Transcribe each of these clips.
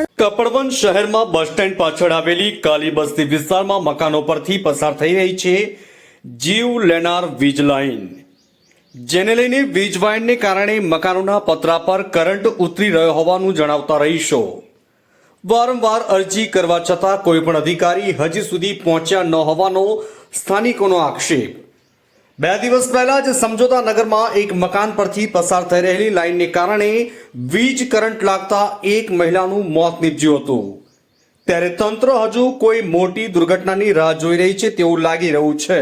કપડવંજ શહેરમાં bus stand પાછળ આવેલી કાલી બસ્તી વિસ્તારમાં મકાનો પરથી પસાર થઈ રહી છે જીવ લેનાર વીજ લાઇન, જેને લઈને વીજ વાયરને કારણે મકાનોના પતરા પર કરંટ ઉતરી રહ્યો હોવાનું જણાવતા રહીશો વારંવાર અરજી કરવા છતાં કોઈ પણ અધિકારી હજી સુધી પહોંચ્યા ન હોવાનો સ્થાનિકોનો આક્ષેપ। 2 દિવસ પહેલા જ સમજોતા નગરમાં એક મકાન પરથી પસાર થઈ રહેલી લાઇનને કારણે વીજ કરંટ લાગતા એક મહિલાનું મોત નીપજ્યું હતું, ત્યારે તંત્ર હજુ કોઈ મોટી દુર્ઘટનાની રાહ જોઈ રહી છે તેવું લાગી રહ્યું છે।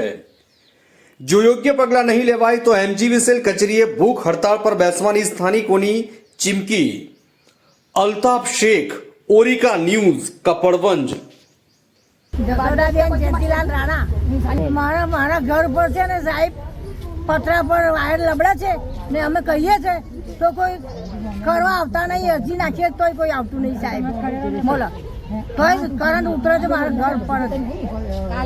જો યોગ્ય પગલાં નહીં લેવાય તો MGVCL કચેરીએ ભૂખ હડતાળ પર બેસવાની સ્થાનિકોની ચીમકી। અલ્તાફ શેખ, ઓરિકા ન્યૂઝ, કપડવંજ। જયંતિલાલ રાણા, મારા ઘર પર છે ને સાહેબ પતરા પર વાયર લબડે છે ને અમે કહીએ છે તો કોઈ કરવા આવતા નહીં, અરજી નાખીએ તોય કોઈ આવતું નહીં સાહેબ। બોલો તોય કરંટ ઉતરે છે મારા ઘર પર જ।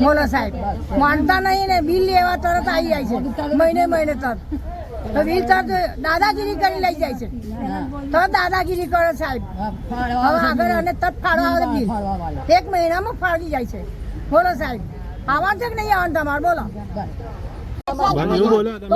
બોલો સાહેબ માનતા નહીં ને બિલ લેવા તરત આવી જાય છે, મહિને તરત બિલ તરત દાદાગીરી કરી લઈ જાય છે, તો દાદાગીરી કરે સાહેબ। હવે આગળ અને તરત ફાળવા આવે બિલ 1 મહિનામાં ફાળી જાય છે। બોલો સાહેબ આવવાનું છે કે નહીં આવવાનું તમારે? બોલો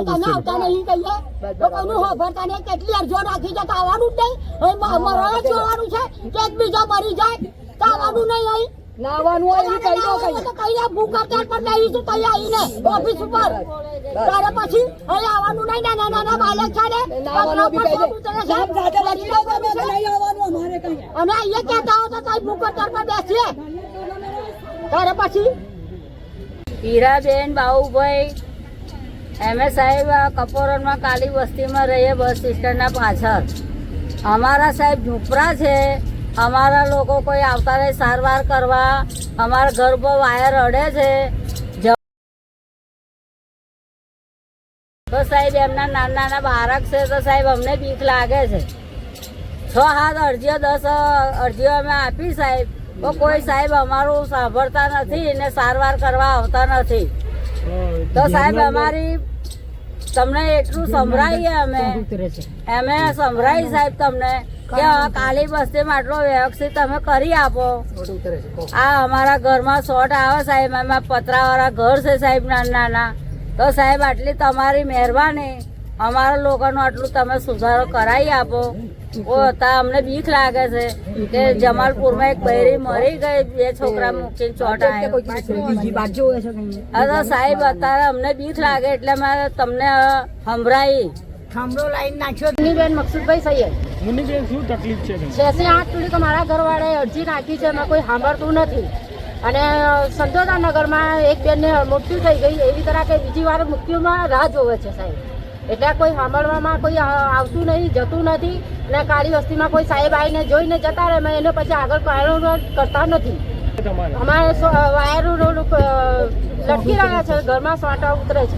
તમે આવતા નહીં કહીએ તો કોઈનું ખબરતા નહીં, કેટલી અરજીઓ રાખી છે તો આવવાનું જ નહીં, મરવા જોવાનું છે કે એકબીજા મરી જાય તો આવવાનું નહીં। અહીં લાવવાનું હોય એ કહી દો, કઈ ભૂખ હડતાળ પર લઈશું તઈ આવીને ઓફિસ ઉપર, ત્યારે પછી અહીં આવવાનું નહીં। નાના બાળક છે ને અમે અહીંયા કહેતા હો તો તઈ ભૂખ હડતાળ પર બેસીએ, ત્યારે પછી હીરાબેન બાબુભાઈ એમ સાહેબ કપોરણમાં કાલી બસ્તીમાં રહીએ, બસ સ્ટેન્ડના પાછળ। અમારા સાહેબ ઝૂંપડા છે, અમારા લોકો કોઈ આવતા રહે સારવાર કરવા, અમારા ઘર પર વાયર અડે છે તો સાહેબ એમના નાના બાળક છે તો સાહેબ અમને બીક લાગે છે। 6-7 અરજીઓ 10 અરજીઓ અમે આપી સાહેબ, તો કોઈ સાહેબ અમારું સાંભળતા નથી ને સારવાર કરવા આવતા નથી। તો સાહેબ અમારી તમને એટલું સંભળાઈએ અમે સંભળાઈ સાહેબ તમને કે કાલી બસ્તીમાં આટલો વ્યવસ્થિત તમે કરી આપો। આ અમારા ઘરમાં શોર્ટ આવે સાહેબ, એમાં પતરાવાળા ઘર છે સાહેબ નાના, તો સાહેબ આટલી તમારી મહેરબાની, અમારા લોકોનું આટલું તમે સુધારો કરાવી આપો। અમને બીક લાગે છે કે જમાલપુરમાં એક બૈરી મરી ગઈ, 2 છોકરા મૂકીને ચોટ આવ્યો। સાહેબ અત્યારે અમને બીક લાગે એટલે મેં તમને સંભળાવી થાંભલો લાઈન નાખ્યો। મુનિબેન મકસુદભાઈ સૈયદ। મુનિબેન શું તકલીફ છે? 6 થી 8 સુધી તો મારા ઘરવાળાએ અરજી નાખી છે, એમાં કોઈ સાંભળતું નથી અને સંતોષા નગરમાં એક બેનને મૃત્યુ થઈ ગઈ, એવી તરહ કે બીજી વાર મૃત્યુમાં રાહ જોવે છે સાહેબ, એટલે કોઈ સાંભળવામાં કોઈ આવતું નહીં, જતું નથી અને કાળી વસ્તીમાં કોઈ સાહેબ આવીને જોઈને જતા રહે, એને પછી આગળ કાયદો કરતા નથી। અમારે વાયરો લટકી રહ્યા છે, ઘરમાં સોટા ઉતરે છે।